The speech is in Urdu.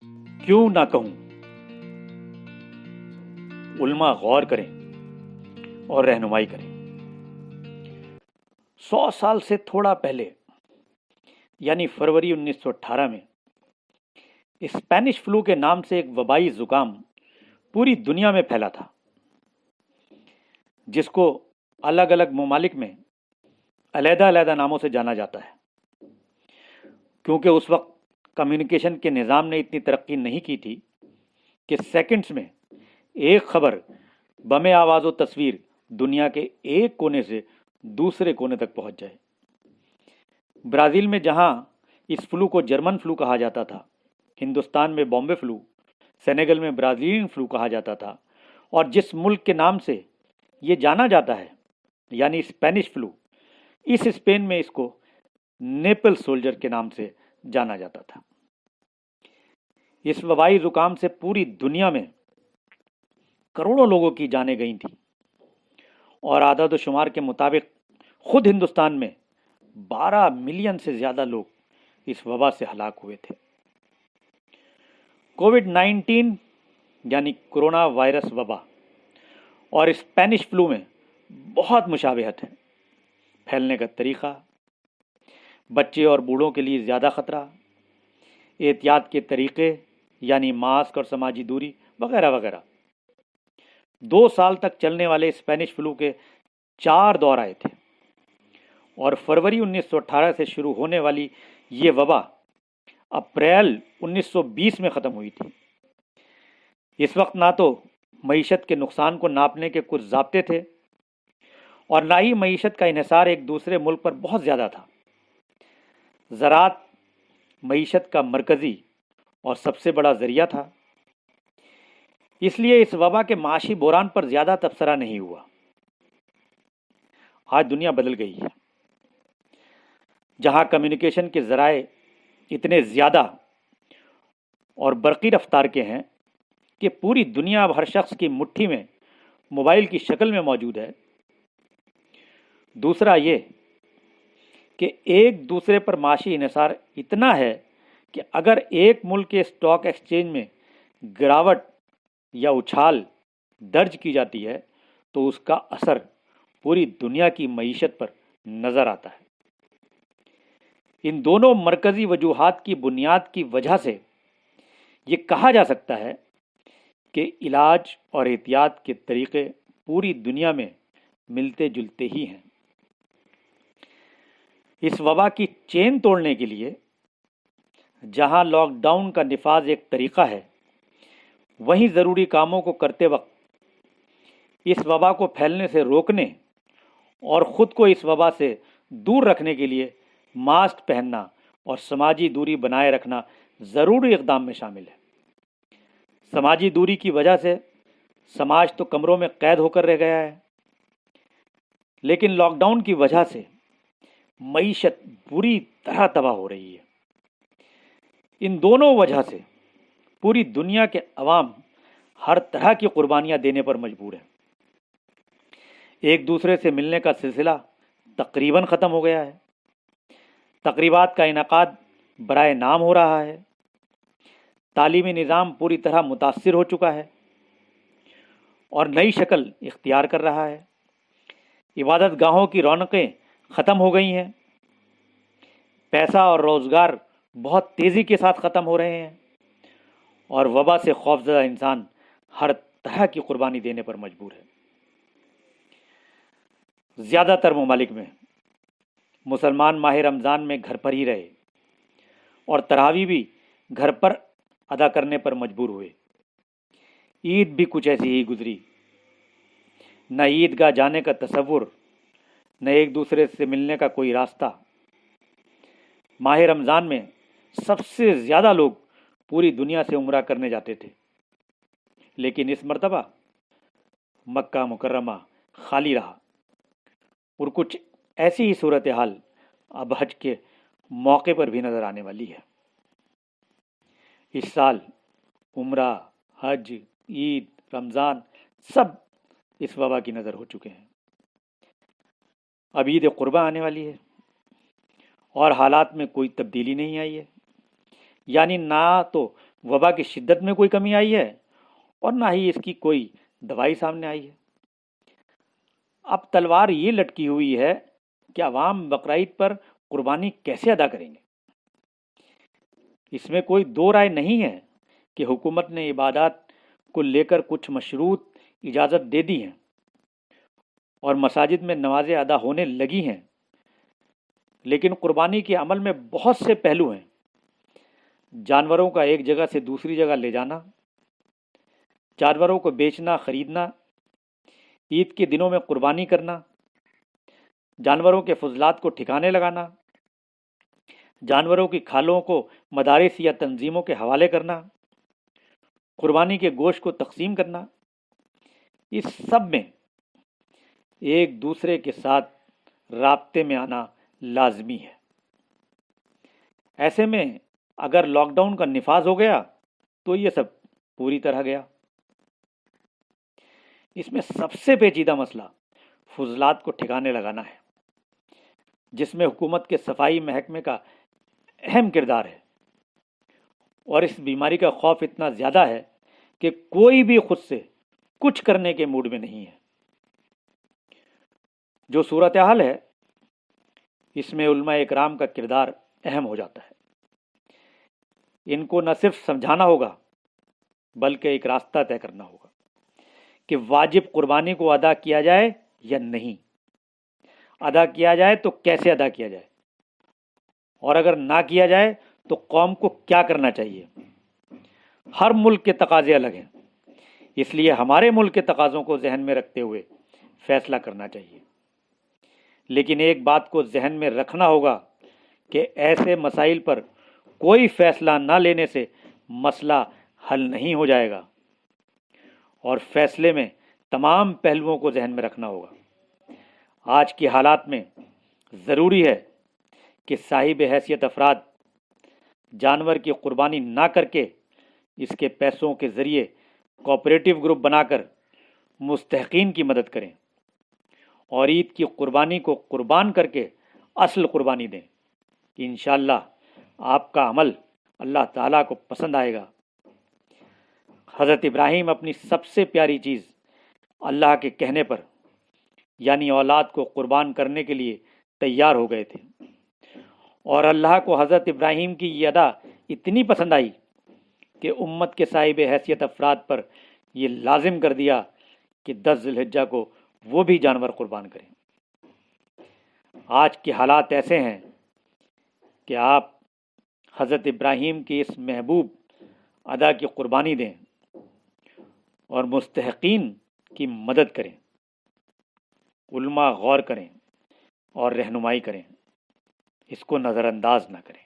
کیوں نہ کہوں، علماء غور کریں اور رہنمائی کریں۔ 100 سال سے تھوڑا پہلے یعنی فروری 1918 میں اسپینش فلو کے نام سے ایک وبائی زکام پوری دنیا میں پھیلا تھا، جس کو الگ الگ ممالک میں علیحدہ علیحدہ ناموں سے جانا جاتا ہے۔ کیونکہ اس وقت کمیونیکیشن کے نظام نے اتنی ترقی نہیں کی تھی کہ سیکنڈز میں ایک خبر بم آواز و تصویر دنیا کے ایک کونے سے دوسرے کونے تک پہنچ جائے۔ برازیل میں جہاں اس فلو کو جرمن فلو کہا جاتا تھا، ہندوستان میں بامبے فلو، سینیگل میں برازیلین فلو کہا جاتا تھا، اور جس ملک کے نام سے یہ جانا جاتا ہے یعنی اسپینش فلو، اس اسپین میں اس کو نیپل سولجر کے نام سے جانا جاتا تھا۔ اس وبائی زکام سے پوری دنیا میں کروڑوں لوگوں کی جانیں گئی تھیں، اور اعداد و شمار کے مطابق خود ہندوستان میں 12 ملین سے زیادہ لوگ اس وبا سے ہلاک ہوئے تھے۔ کووڈ-19 یعنی کرونا وائرس وبا اور اسپینش فلو میں بہت مشابہت ہے۔ پھیلنے کا طریقہ، بچے اور بوڑھوں کے لیے زیادہ خطرہ، احتیاط کے طریقے یعنی ماسک اور سماجی دوری وغیرہ وغیرہ۔ 2 سال تک چلنے والے اسپینش فلو کے 4 دور آئے تھے، اور فروری 1918 سے شروع ہونے والی یہ وبا اپریل 1920 میں ختم ہوئی تھی۔ اس وقت نہ تو معیشت کے نقصان کو ناپنے کے کچھ ضابطے تھے، اور نہ ہی معیشت کا انحصار ایک دوسرے ملک پر بہت زیادہ تھا۔ زراعت معیشت کا مرکزی اور سب سے بڑا ذریعہ تھا، اس لیے اس وبا کے معاشی بحران پر زیادہ تبصرہ نہیں ہوا۔ آج دنیا بدل گئی ہے، جہاں کمیونیکیشن کے ذرائع اتنے زیادہ اور برقی رفتار کے ہیں کہ پوری دنیا اب ہر شخص کی مٹھی میں موبائل کی شکل میں موجود ہے۔ دوسرا یہ کہ ایک دوسرے پر معاشی انحصار اتنا ہے کہ اگر ایک ملک کے اسٹاک ایکسچینج میں گراوٹ یا اچھال درج کی جاتی ہے تو اس کا اثر پوری دنیا کی معیشت پر نظر آتا ہے۔ ان دونوں مرکزی وجوہات کی بنیاد کی وجہ سے یہ کہا جا سکتا ہے کہ علاج اور احتیاط کے طریقے پوری دنیا میں ملتے جلتے ہی ہیں۔ اس وبا کی چین توڑنے کے لیے جہاں لاک ڈاؤن کا نفاذ ایک طریقہ ہے، وہیں ضروری کاموں کو کرتے وقت اس وبا کو پھیلنے سے روکنے اور خود کو اس وبا سے دور رکھنے کے لیے ماسک پہننا اور سماجی دوری بنائے رکھنا ضروری اقدام میں شامل ہے۔ سماجی دوری کی وجہ سے سماج تو کمروں میں قید ہو کر رہ گیا ہے، لیکن لاک ڈاؤن کی وجہ سے معیشت بری طرح تباہ ہو رہی ہے۔ ان دونوں وجہ سے پوری دنیا کے عوام ہر طرح کی قربانیاں دینے پر مجبور ہیں۔ ایک دوسرے سے ملنے کا سلسلہ تقریباً ختم ہو گیا ہے، تقریبات کا انعقاد برائے نام ہو رہا ہے، تعلیمی نظام پوری طرح متاثر ہو چکا ہے اور نئی شکل اختیار کر رہا ہے، عبادت گاہوں کی رونقیں ختم ہو گئی ہیں، پیسہ اور روزگار بہت تیزی کے ساتھ ختم ہو رہے ہیں، اور وبا سے خوفزدہ انسان ہر طرح کی قربانی دینے پر مجبور ہے۔ زیادہ تر ممالک میں مسلمان ماہ رمضان میں گھر پر ہی رہے اور تراویح بھی گھر پر ادا کرنے پر مجبور ہوئے۔ عید بھی کچھ ایسی ہی گزری، نہ عیدگاہ جانے کا تصور، نہ ایک دوسرے سے ملنے کا کوئی راستہ۔ ماہ رمضان میں سب سے زیادہ لوگ پوری دنیا سے عمرہ کرنے جاتے تھے، لیکن اس مرتبہ مکہ مکرمہ خالی رہا، اور کچھ ایسی ہی صورتحال اب حج کے موقع پر بھی نظر آنے والی ہے۔ اس سال عمرہ، حج، عید، رمضان سب اس وبا کی نظر ہو چکے ہیں۔ اب عید قربہ آنے والی ہے اور حالات میں کوئی تبدیلی نہیں آئی ہے، یعنی نہ تو وبا کی شدت میں کوئی کمی آئی ہے اور نہ ہی اس کی کوئی دوائی سامنے آئی ہے۔ اب تلوار یہ لٹکی ہوئی ہے کہ عوام بقرعید پر قربانی کیسے ادا کریں گے۔ اس میں کوئی دو رائے نہیں ہے کہ حکومت نے عبادات کو لے کر کچھ مشروط اجازت دے دی ہیں اور مساجد میں نمازیں ادا ہونے لگی ہیں، لیکن قربانی کے عمل میں بہت سے پہلو ہیں۔ جانوروں کا ایک جگہ سے دوسری جگہ لے جانا، جانوروں کو بیچنا خریدنا، عید کے دنوں میں قربانی کرنا، جانوروں کے فضلات کو ٹھکانے لگانا، جانوروں کی کھالوں کو مدارس یا تنظیموں کے حوالے کرنا، قربانی کے گوشت کو تقسیم کرنا، اس سب میں ایک دوسرے کے ساتھ رابطے میں آنا لازمی ہے۔ ایسے میں اگر لاک ڈاؤن کا نفاذ ہو گیا تو یہ سب پوری طرح گیا۔ اس میں سب سے پیچیدہ مسئلہ فضلات کو ٹھکانے لگانا ہے، جس میں حکومت کے صفائی محکمے کا اہم کردار ہے، اور اس بیماری کا خوف اتنا زیادہ ہے کہ کوئی بھی خود سے کچھ کرنے کے موڈ میں نہیں ہے۔ جو صورتحال ہے اس میں علماء اکرام کا کردار اہم ہو جاتا ہے۔ ان کو نہ صرف سمجھانا ہوگا بلکہ ایک راستہ طے کرنا ہوگا کہ واجب قربانی کو ادا کیا جائے یا نہیں، ادا کیا جائے تو کیسے ادا کیا جائے، اور اگر نہ کیا جائے تو قوم کو کیا کرنا چاہیے۔ ہر ملک کے تقاضے الگ ہیں، اس لیے ہمارے ملک کے تقاضوں کو ذہن میں رکھتے ہوئے فیصلہ کرنا چاہیے۔ لیکن ایک بات کو ذہن میں رکھنا ہوگا کہ ایسے مسائل پر کوئی فیصلہ نہ لینے سے مسئلہ حل نہیں ہو جائے گا، اور فیصلے میں تمام پہلوؤں کو ذہن میں رکھنا ہوگا۔ آج کے حالات میں ضروری ہے کہ صاحب حیثیت افراد جانور کی قربانی نہ کر کے اس کے پیسوں کے ذریعے کوآپریٹو گروپ بنا کر مستحقین کی مدد کریں اور عید کی قربانی کو قربان کر کے اصل قربانی دیں۔ انشاءاللہ آپ کا عمل اللہ تعالیٰ کو پسند آئے گا۔ حضرت ابراہیم اپنی سب سے پیاری چیز اللہ کے کہنے پر یعنی اولاد کو قربان کرنے کے لیے تیار ہو گئے تھے، اور اللہ کو حضرت ابراہیم کی یہ ادا اتنی پسند آئی کہ امت کے صاحب حیثیت افراد پر یہ لازم کر دیا کہ 10 ذی الحجہ کو وہ بھی جانور قربان کریں۔ آج کے حالات ایسے ہیں کہ آپ حضرت ابراہیم کی اس محبوب ادا کی قربانی دیں اور مستحقین کی مدد کریں، علماء غور کریں اور رہنمائی کریں، اس کو نظر انداز نہ کریں۔